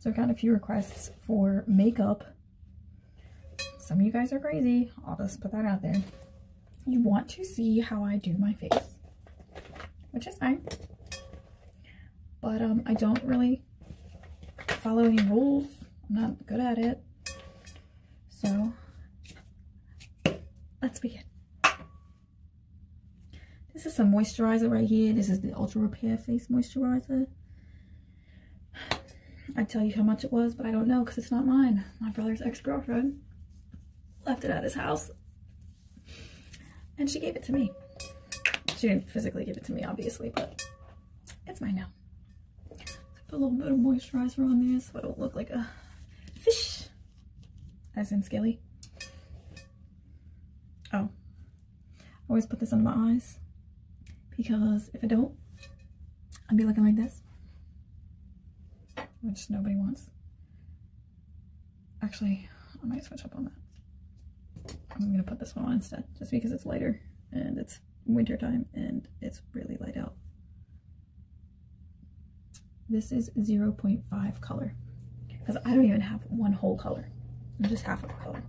So I got a few requests for makeup. Some of you guys are crazy. I'll just put that out there. You want to see how I do my face, which is fine. But I don't really follow any rules. I'm not good at it. So let's begin. This is some moisturizer right here. This is the Ultra Repair Face Moisturizer. I'd tell you how much it was, but I don't know because it's not mine. My brother's ex-girlfriend left it at his house and she gave it to me. She didn't physically give it to me, obviously, but it's mine now. Put a little bit of moisturizer on there so I don't look like a fish, as in scaly. Oh, I always put this under my eyes because if I don't, I'd be looking like this, which nobody wants. Actually, I might switch up on that. I'm gonna put this one on instead, just because it's lighter and it's winter time and it's really light out. This is 0.5 color because I don't even have one whole color. I'm just half of a color.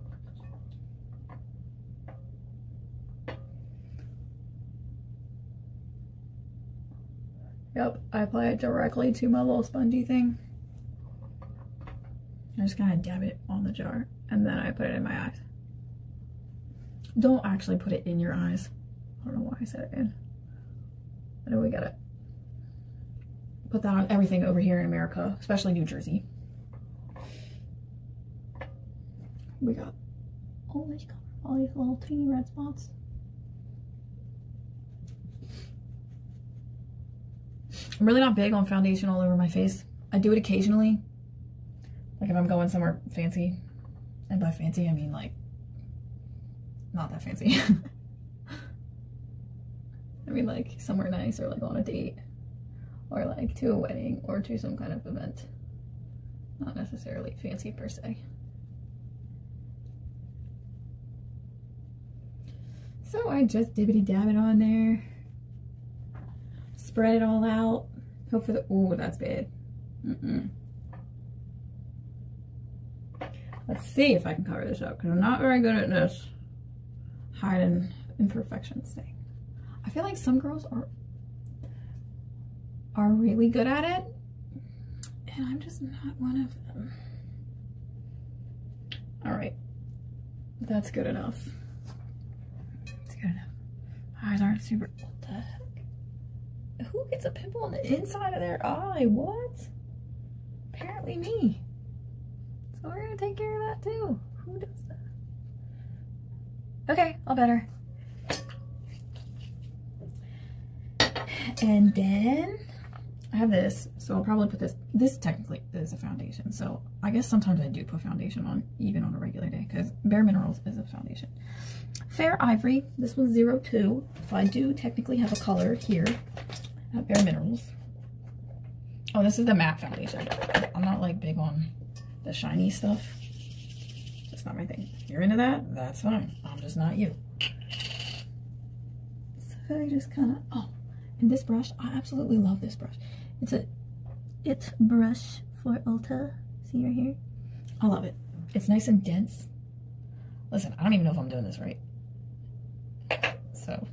Yep, I apply it directly to my little spongy thing. I just kind of dab it on the jar and then I put it in my eyes. Don't actually put it in your eyes. I don't know why I said it in. I know we gotta put that on everything over here in America, especially New Jersey. We got all this color, all these little teeny red spots. I'm really not big on foundation all over my face. I do it occasionally, like if I'm going somewhere fancy, and by fancy I mean like not that fancy. I mean like somewhere nice, or like on a date, or like to a wedding, or to some kind of event. Not necessarily fancy per se. So I just dibbity dab it on there. Spread it all out. Hope for the, ooh, that's bad. Let's see if I can cover this up, because I'm not very good at this hiding imperfections thing. I feel like some girls are really good at it, and I'm just not one of them. All right, that's good enough. That's good enough. Eyes aren't super, what the heck? Who gets a pimple on the inside of their eye? What? Apparently me. So we're gonna take care of that too. Who does that? Okay, all better. And then I have this, so I'll probably put this. This technically is a foundation, so I guess sometimes I do put foundation on, even on a regular day, because Bare Minerals is a foundation. Fair Ivory, this one's 02, so I do technically have a color here at Bare Minerals. Oh, this is the matte foundation. I'm not like big on the shiny stuff. Just not my thing. If you're into that, that's fine. I'm just not you. So I just kind of, oh, and this brush, I absolutely love this brush. It's brush for Ulta. See right here? I love it. It's nice and dense. Listen, I don't even know if I'm doing this right. So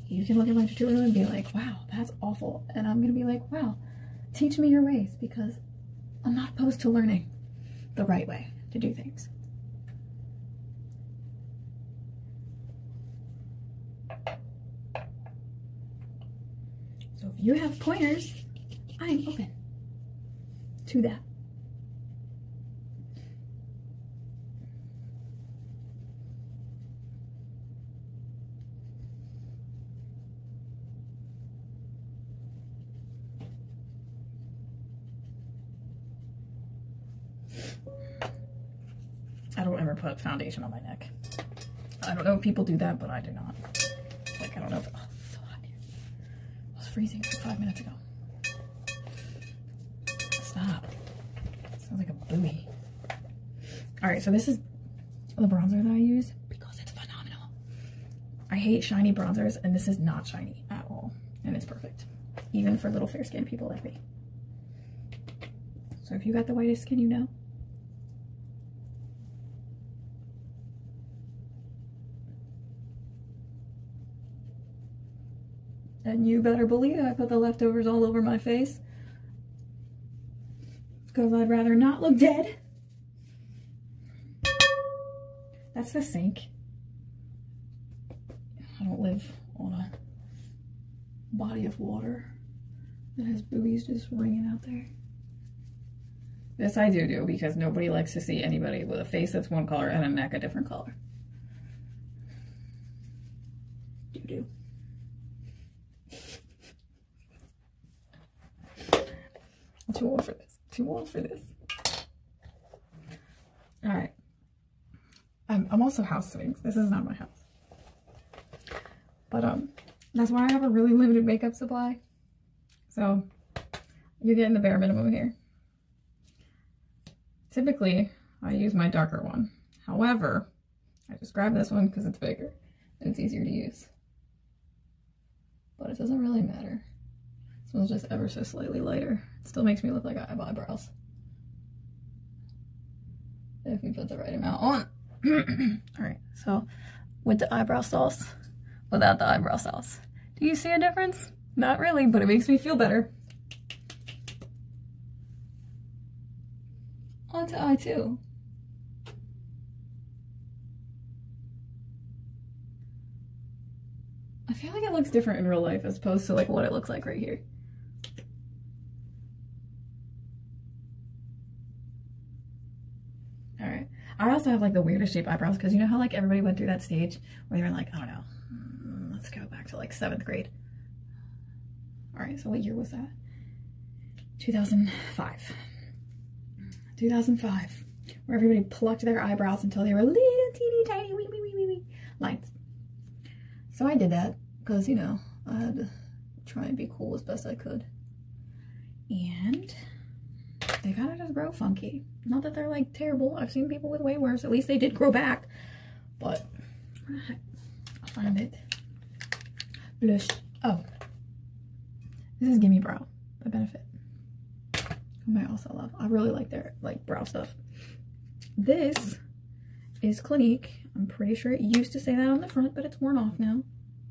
you can look at my tutorial and be like, wow, that's awful. And I'm gonna be like, wow, teach me your ways, because I'm not opposed to learning the right way to do things. So if you have pointers, I'm open to that. I don't ever put foundation on my neck. I don't know if people do that, but I do not. Like, I don't know if, oh, it's so hot here. I was freezing 5 minutes ago. Stop. Sounds like a buoy. Alright, so this is the bronzer that I use because it's phenomenal. I hate shiny bronzers, and this is not shiny at all. And it's perfect. Even for little fair-skinned people like me. So if you got the whitest skin, you know. And you better believe I put the leftovers all over my face. Because I'd rather not look dead. That's the sink. I don't live on a body of water that has buoys just ringing out there. This I do because nobody likes to see anybody with a face that's one color and a neck a different color. Do. Too old for this. Too old for this. All right. I'm also house sitting. This is not my house. But that's why I have a really limited makeup supply. So you're getting the bare minimum here. Typically, I use my darker one. However, I just grabbed this one because it's bigger and it's easier to use. But it doesn't really matter. This one's just ever so slightly lighter. It still makes me look like I have eyebrows. If you put the right amount on. Alright, so with the eyebrow sauce, without the eyebrow sauce. Do you see a difference? Not really, but it makes me feel better. On to eye 2. I feel like it looks different in real life as opposed to like what it looks like right here. Alright. I also have like the weirdest shape eyebrows because you know how like everybody went through that stage where they were like, I don't know, let's go back to like 7th grade. Alright, so what year was that? 2005. 2005, where everybody plucked their eyebrows until they were little teeny tiny wee lines. So I did that because, you know, I had to try and be cool as best I could. And they kind of just grow funky. Not that they're like terrible. I've seen people with way worse. At least they did grow back. But I'll find it. Blush. Oh. This is Gimme Brow by Benefit. Whom I also love. I really like their like brow stuff. This is Clinique. I'm pretty sure it used to say that on the front, but it's worn off now.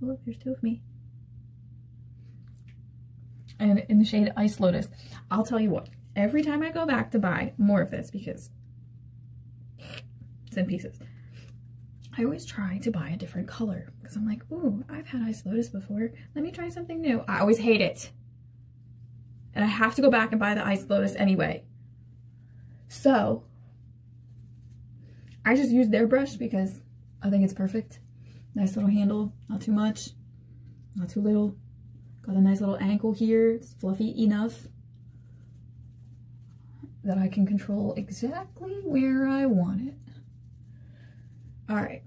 Oh, look, there's 2 of me. And in the shade Ice Lotus. I'll tell you what, every time I go back to buy more of this, because it's in pieces, I always try to buy a different color. Because I'm like, ooh, I've had Ice Lotus before. Let me try something new. I always hate it. And I have to go back and buy the Ice Lotus anyway. So I just use their brush because I think it's perfect. Nice little handle, not too much, not too little. Got a nice little ankle here. It's fluffy enough that I can control exactly where I want it. All right.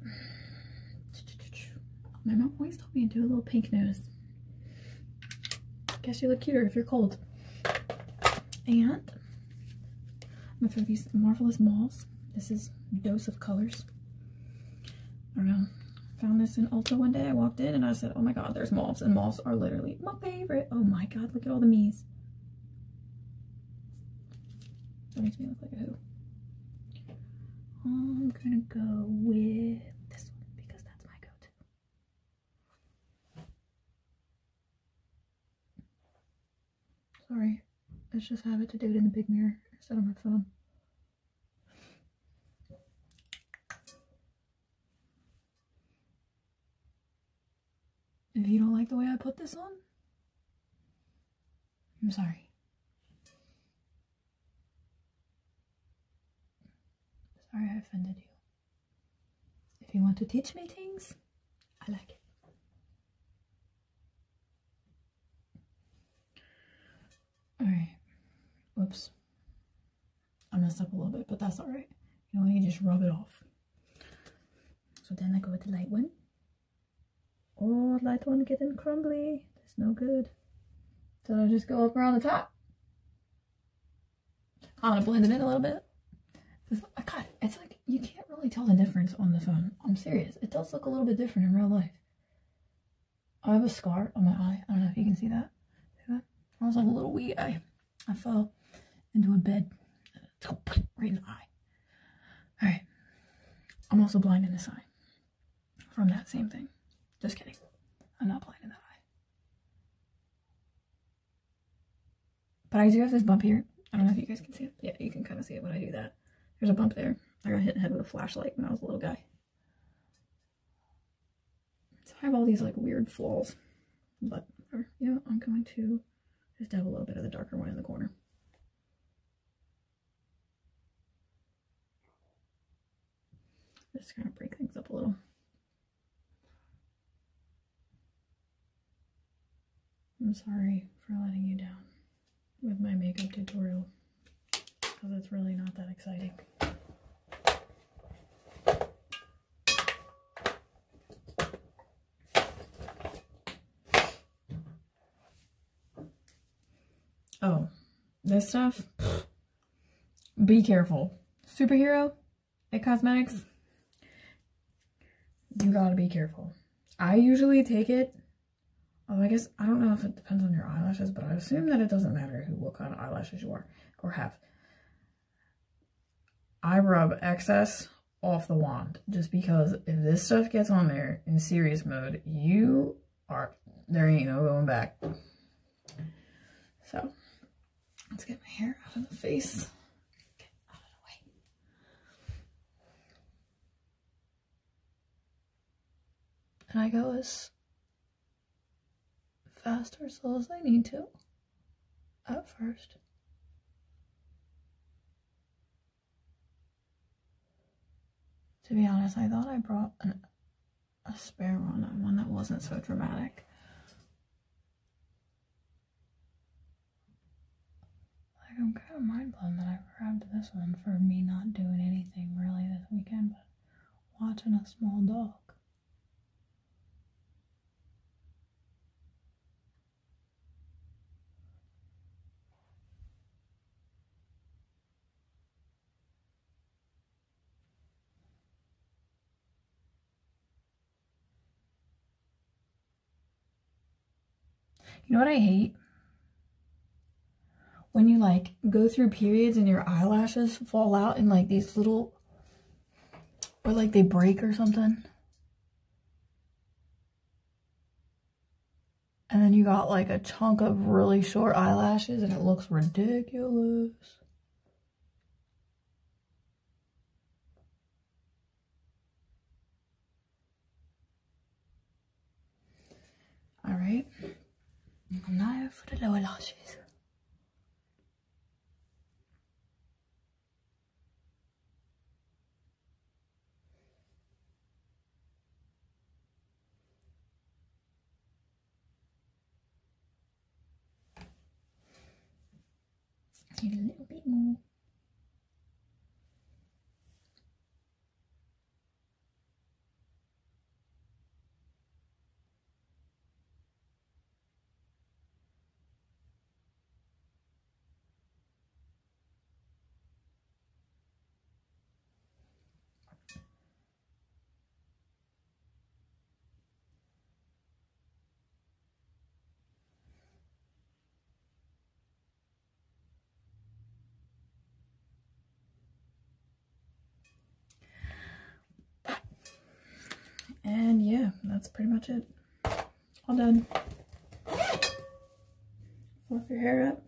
My mom always told me to do a little pink nose. Guess you look cuter if you're cold. And I'm gonna throw these Marvelous Mauves. This is Dose of Colors. I don't know. Found this in Ulta one day. I walked in and I said, oh my god, there's mauves. And mauves are literally my favorite. Oh my god, look at all the me's. That makes me look like a who. I'm gonna go with this one because that's my go-to. Sorry. I just have it to do it in the big mirror instead of my phone. If you don't like the way I put this on, I'm sorry. Sorry I offended you. If you want to teach me things, I like it. Alright. Whoops. I messed up a little bit, but that's alright. You know, you just rub it off. So then I go with the light one. Oh, light one getting crumbly. That's no good. So I just go up around the top. I'm gonna blend it in a little bit. God, it's like you can't really tell the difference on the phone. I'm serious. It does look a little bit different in real life. I have a scar on my eye. I don't know if you can see that. See that? I was like a little wee eye. I fell into a bed. Right in the eye. Alright. I'm also blind in this eye. From that same thing. Just kidding. I'm not blind in that eye. But I do have this bump here. I don't know if you guys can see it. Yeah, you can kind of see it when I do that. There's a bump there. I got hit in the head with a flashlight when I was a little guy. So I have all these like weird flaws. But, you know, I'm going to just dab a little bit of the darker one in the corner. Just kind of break things up a little. I'm sorry for letting you down with my makeup tutorial, because it's really not that exciting. Oh, this stuff, be careful. Superhero at cosmetics, you gotta be careful. I usually take it, oh, I guess, I don't know if it depends on your eyelashes, but I assume that it doesn't matter what kind of eyelashes you are or have. I rub excess off the wand, just because if this stuff gets on there in serious mode, there ain't no going back. So, let's get my hair out of the face. Get out of the way. And I go as fast or slow as I need to at first. To be honest, I thought I brought a spare one that wasn't so dramatic. Like, I'm kind of mind blown that I grabbed this one for me not doing anything really this weekend, but watching a small dog. You know what I hate? When you like go through periods and your eyelashes fall out in like these little, or like they break or something. And then you got like a chunk of really short eyelashes and it looks ridiculous. All right. Now for the lower lashes. Need a little bit more. And yeah, that's pretty much it. All done. Fluff your hair up.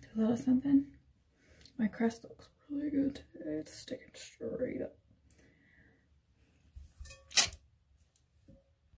Do a little something. My crest looks really good today. It's sticking straight.